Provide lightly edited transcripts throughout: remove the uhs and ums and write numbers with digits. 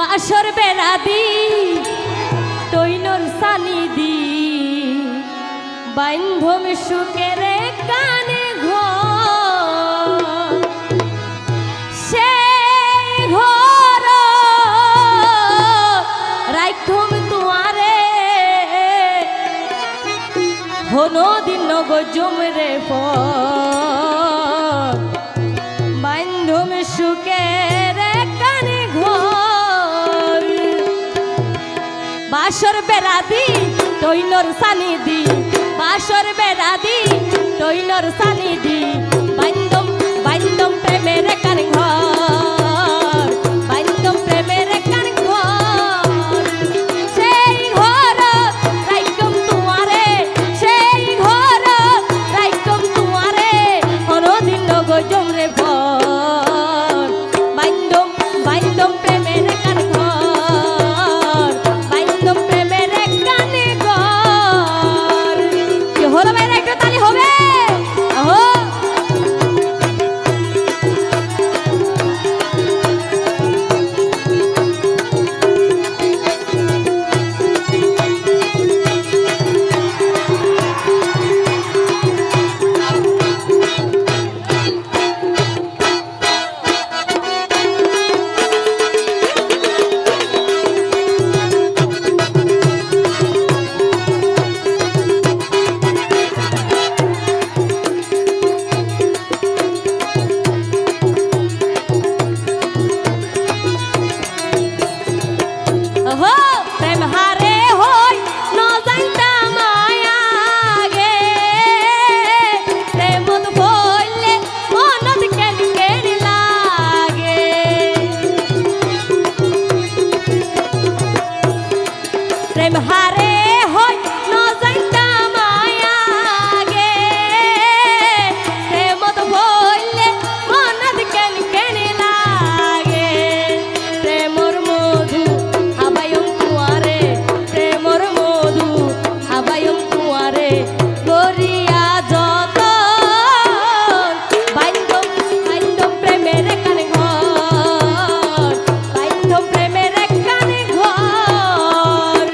বাসর বেড়া দি তৈনর সানি দি বান্ধব সুখের কানে ঘর সেই ঘর রাইখম তুয়ারে হনো দিন গজমরে পর বান্ধব সুখের কানে ঘর বাসর বেড়া দি তৈনর সানি দি বাসর বেড়া দি তৈনর সানি দি বান্ধব বান্ধব প্রেমের কানে ঘর বান্ধব প্রেমের কানে ঘর সেই ঘর রাইকম তুয়ারে সেই ঘর রাইকম তুয়ারে হরদিন গজমরে ভর বান্ধব বান্ধব প্রেমের কানে ঘর বান্ধব প্রেমের কানে ঘর কি হলো ভাইরা একটু তালি হবে ওহো প্রেম হারে হয় ন যাইতা মায়া গে প্রেমত বললে মনত কেন কেন লাগে প্রেমর মধু হাবায়ম কুয়ারে প্রেমর মধু হাবায়ম কুয়ারে গরিয়া যত বান্ধব বান্ধব প্রেমের কানে ঘর বান্ধব প্রেমের কানে ঘর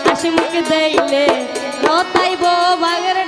হাসি মুখ দেইলে রতাইব বাগের